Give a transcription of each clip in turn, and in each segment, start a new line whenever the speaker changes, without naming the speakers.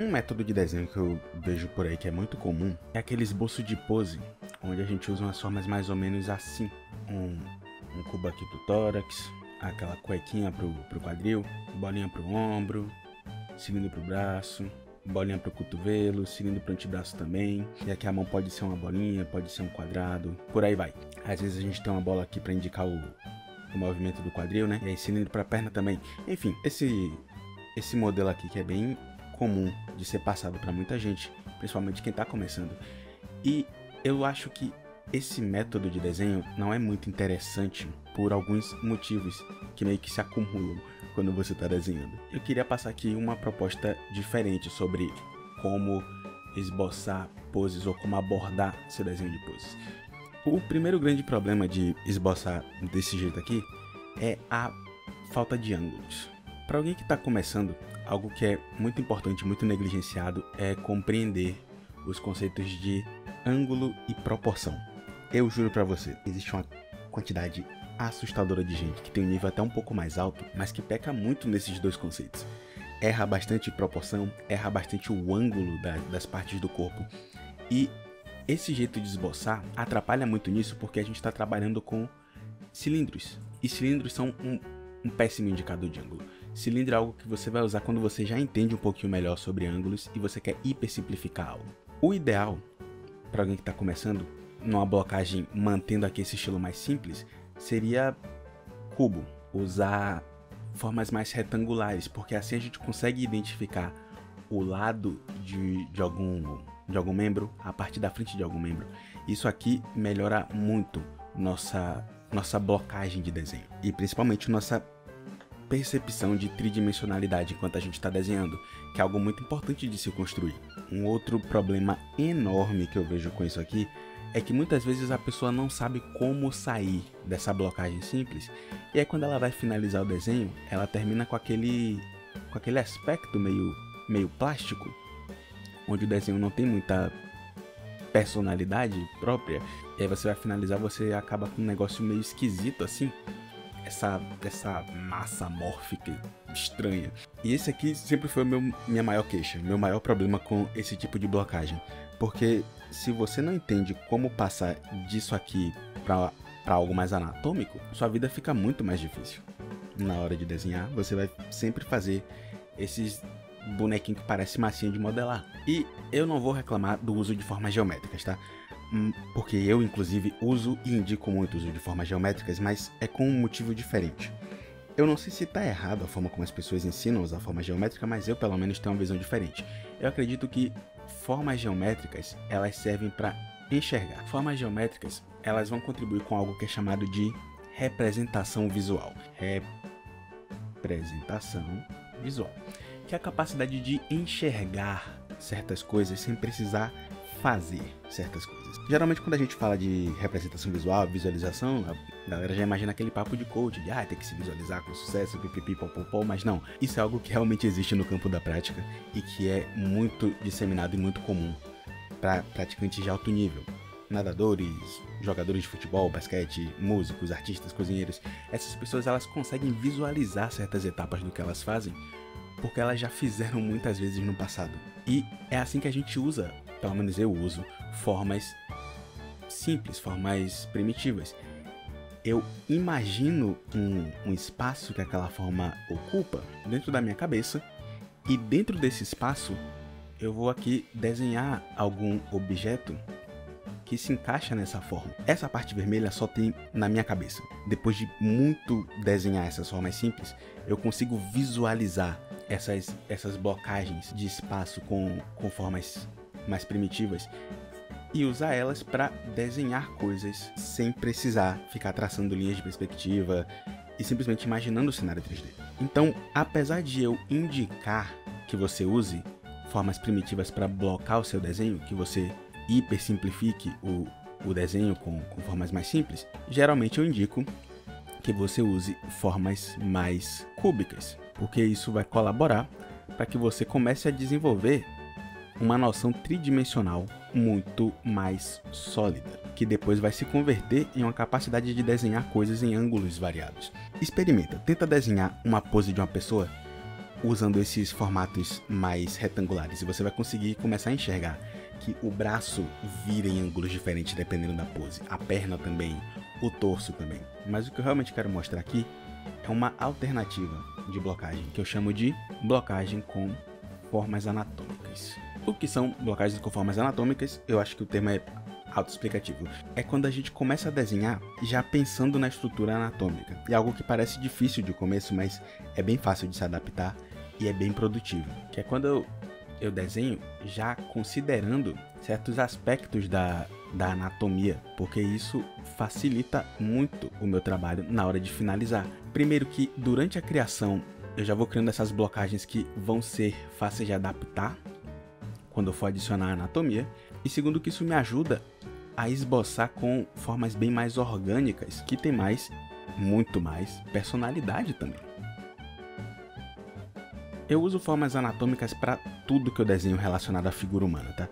Um método de desenho que eu vejo por aí que é muito comum é aquele esboço de pose, onde a gente usa umas formas mais ou menos assim. Um cubo aqui pro tórax, aquela cuequinha pro quadril, bolinha pro ombro, cilindro pro braço, bolinha pro cotovelo, cilindro pro antebraço também. E aqui a mão pode ser uma bolinha, pode ser um quadrado, por aí vai. Às vezes a gente tem uma bola aqui para indicar o movimento do quadril, né? E aí cilindro pra perna também. Enfim, esse modelo aqui que é bem comum de ser passado para muita gente, principalmente quem tá começando. E eu acho que esse método de desenho não é muito interessante por alguns motivos que meio que se acumulam quando você está desenhando. Eu queria passar aqui uma proposta diferente sobre como esboçar poses ou como abordar seu desenho de poses. O primeiro grande problema de esboçar desse jeito aqui é a falta de ângulos. Para alguém que está começando, algo que é muito importante, muito negligenciado, é compreender os conceitos de ângulo e proporção. Eu juro pra você, existe uma quantidade assustadora de gente que tem um nível até um pouco mais alto, mas que peca muito nesses dois conceitos. Erra bastante proporção, erra bastante o ângulo das partes do corpo. E esse jeito de esboçar atrapalha muito nisso porque a gente está trabalhando com cilindros. E cilindros são um péssimo indicador de ângulo. Cilindro é algo que você vai usar quando você já entende um pouquinho melhor sobre ângulos e você quer hipersimplificar algo. O ideal para alguém que está começando numa blocagem mantendo aqui esse estilo mais simples, seria cubo, usar formas mais retangulares, porque assim a gente consegue identificar o lado de algum membro, a parte da frente de algum membro. Isso aqui melhora muito nossa blocagem de desenho e principalmente nossa percepção de tridimensionalidade enquanto a gente está desenhando, que é algo muito importante de se construir. Um outro problema enorme que eu vejo com isso aqui é que muitas vezes a pessoa não sabe como sair dessa blocagem simples, e aí quando ela vai finalizar o desenho, ela termina com aquele aspecto meio plástico, onde o desenho não tem muita personalidade própria, e aí você vai finalizar, você acaba com um negócio meio esquisito assim, essa massa amórfica estranha. E esse aqui sempre foi minha maior queixa, meu maior problema com esse tipo de blocagem, porque se você não entende como passar disso aqui para algo mais anatômico, sua vida fica muito mais difícil. Na hora de desenhar, você vai sempre fazer esses bonequinhos que parecem massinha de modelar. E eu não vou reclamar do uso de formas geométricas, tá? Porque eu, inclusive, uso e indico muito o uso de formas geométricas, mas é com um motivo diferente. Eu não sei se está errado a forma como as pessoas ensinam a usar forma geométrica, mas eu, pelo menos, tenho uma visão diferente. Eu acredito que formas geométricas, elas servem para enxergar. Formas geométricas, elas vão contribuir com algo que é chamado de representação visual. Representação visual, que é a capacidade de enxergar certas coisas sem precisar fazer certas coisas. Geralmente quando a gente fala de representação visual, visualização, a galera já imagina aquele papo de coach, de tem que se visualizar com sucesso, pipipi, popopó, mas não. Isso é algo que realmente existe no campo da prática e que é muito disseminado e muito comum para praticantes de alto nível. Nadadores, jogadores de futebol, basquete, músicos, artistas, cozinheiros. Essas pessoas, elas conseguem visualizar certas etapas do que elas fazem porque elas já fizeram muitas vezes no passado. E é assim que a gente usa, pelo menos eu uso, formas simples, formas primitivas. Eu imagino um espaço que aquela forma ocupa dentro da minha cabeça e dentro desse espaço eu vou aqui desenhar algum objeto que se encaixa nessa forma. Essa parte vermelha só tem na minha cabeça. Depois de muito desenhar essas formas simples, eu consigo visualizar essas blocagens de espaço com formas mais primitivas e usar elas para desenhar coisas sem precisar ficar traçando linhas de perspectiva e simplesmente imaginando o cenário 3D. Então, apesar de eu indicar que você use formas primitivas para blocar o seu desenho, que você hipersimplifique o desenho com formas mais simples, geralmente eu indico que você use formas mais cúbicas, porque isso vai colaborar para que você comece a desenvolver uma noção tridimensional muito mais sólida, que depois vai se converter em uma capacidade de desenhar coisas em ângulos variados. Experimenta, tenta desenhar uma pose de uma pessoa usando esses formatos mais retangulares. E você vai conseguir começar a enxergar que o braço vira em ângulos diferentes dependendo da pose. A perna também, o torso também. Mas o que eu realmente quero mostrar aqui é uma alternativa de blocagem, que eu chamo de blocagem com formas anatômicas. O que são blocagens com formas anatômicas? Eu acho que o termo é autoexplicativo. É quando a gente começa a desenhar já pensando na estrutura anatômica. É algo que parece difícil de começo, mas é bem fácil de se adaptar e é bem produtivo. Que é quando eu desenho já considerando certos aspectos da anatomia, porque isso facilita muito o meu trabalho na hora de finalizar. Primeiro que durante a criação eu já vou criando essas blocagens que vão ser fáceis de adaptar quando eu for adicionar a anatomia. E segundo que isso me ajuda a esboçar com formas bem mais orgânicas, que tem muito mais personalidade também. Eu uso formas anatômicas para tudo que eu desenho relacionado à figura humana, tá?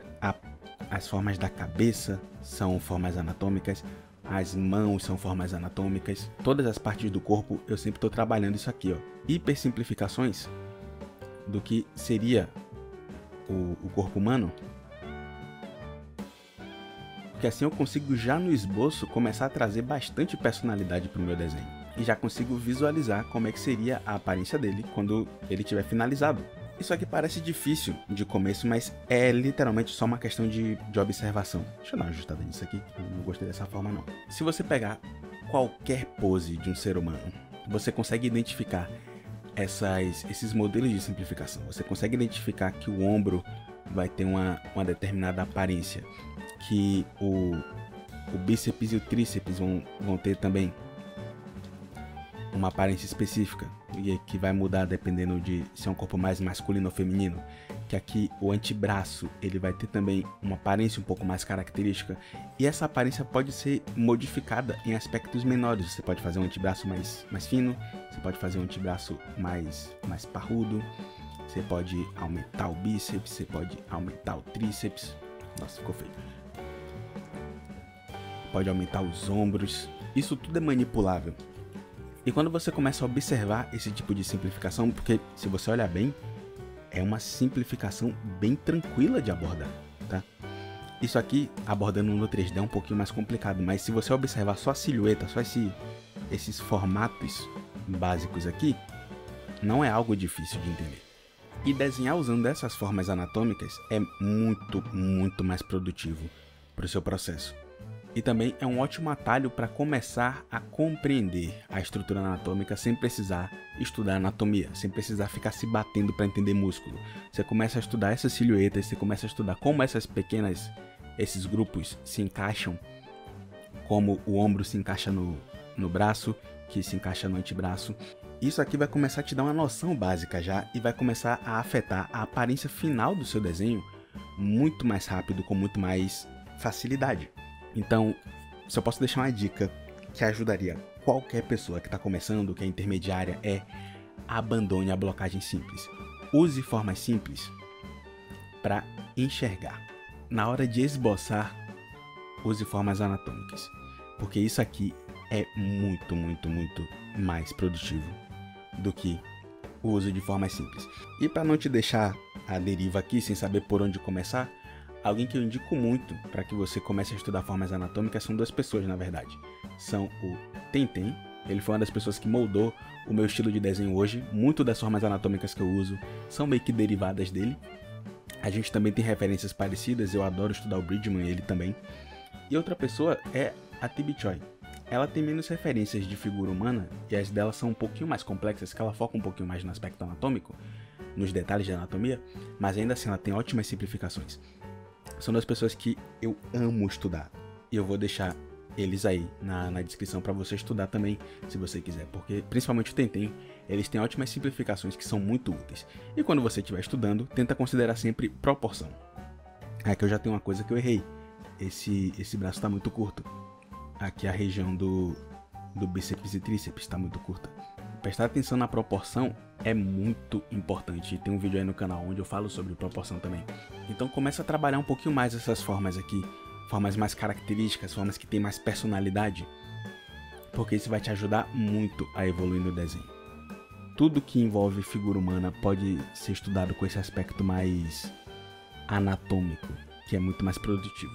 As formas da cabeça são formas anatômicas, as mãos são formas anatômicas, todas as partes do corpo eu sempre estou trabalhando isso aqui, ó. Hipersimplificações do que seria o corpo humano, porque assim eu consigo já no esboço começar a trazer bastante personalidade para o meu desenho. E já consigo visualizar como é que seria a aparência dele quando ele estiver finalizado. Isso aqui parece difícil de começo, mas é literalmente só uma questão de observação. Deixa eu dar uma ajustada nisso aqui, eu não gostei dessa forma não. Se você pegar qualquer pose de um ser humano, você consegue identificar esses modelos de simplificação. Você consegue identificar que o ombro vai ter uma determinada aparência, que o bíceps e o tríceps vão ter também uma aparência específica, e que vai mudar dependendo de se é um corpo mais masculino ou feminino. Que aqui o antebraço ele vai ter também uma aparência um pouco mais característica, e essa aparência pode ser modificada em aspectos menores. Você pode fazer um antebraço mais fino, você pode fazer um antebraço mais parrudo, você pode aumentar o bíceps, você pode aumentar o tríceps, nossa, ficou feio, pode aumentar os ombros, isso tudo é manipulável. E quando você começa a observar esse tipo de simplificação, porque se você olhar bem, é uma simplificação bem tranquila de abordar, tá? Isso aqui, abordando no 3D é um pouquinho mais complicado, mas se você observar só a silhueta, só esses formatos básicos aqui, não é algo difícil de entender. E desenhar usando essas formas anatômicas é muito mais produtivo para o seu processo. E também é um ótimo atalho para começar a compreender a estrutura anatômica sem precisar estudar anatomia, sem precisar ficar se batendo para entender músculo. Você começa a estudar essas silhuetas, você começa a estudar como esses grupos se encaixam, como o ombro se encaixa no braço, que se encaixa no antebraço. Isso aqui vai começar a te dar uma noção básica já e vai começar a afetar a aparência final do seu desenho muito mais rápido, com muito mais facilidade. Então, se eu posso deixar uma dica que ajudaria qualquer pessoa que está começando, que é intermediária, é: abandone a blocagem simples. Use formas simples para enxergar. Na hora de esboçar, use formas anatômicas, porque isso aqui é muito mais produtivo do que o uso de formas simples. E para não te deixar à deriva aqui sem saber por onde começar, alguém que eu indico muito para que você comece a estudar formas anatômicas são duas pessoas, na verdade. São o Tenten, ele foi uma das pessoas que moldou o meu estilo de desenho hoje. Muito das formas anatômicas que eu uso são meio que derivadas dele. A gente também tem referências parecidas, eu adoro estudar o Bridgman, ele também. E outra pessoa é a Tibi Choi. Ela tem menos referências de figura humana e as dela são um pouquinho mais complexas, que ela foca um pouquinho mais no aspecto anatômico, nos detalhes da anatomia, mas ainda assim ela tem ótimas simplificações. São duas pessoas que eu amo estudar, e eu vou deixar eles aí na descrição para você estudar também, se você quiser, porque principalmente o Tenten, eles têm ótimas simplificações que são muito úteis. E quando você estiver estudando, tenta considerar sempre proporção. É que eu já tenho uma coisa que eu errei, esse braço está muito curto, aqui a região do bíceps e tríceps está muito curta. Prestar atenção na proporção é muito importante. Tem um vídeo aí no canal onde eu falo sobre proporção também. Então começa a trabalhar um pouquinho mais essas formas aqui. Formas mais características, formas que tem mais personalidade. Porque isso vai te ajudar muito a evoluir no desenho. tudo que envolve figura humana pode ser estudado com esse aspecto mais anatômico, que é muito mais produtivo.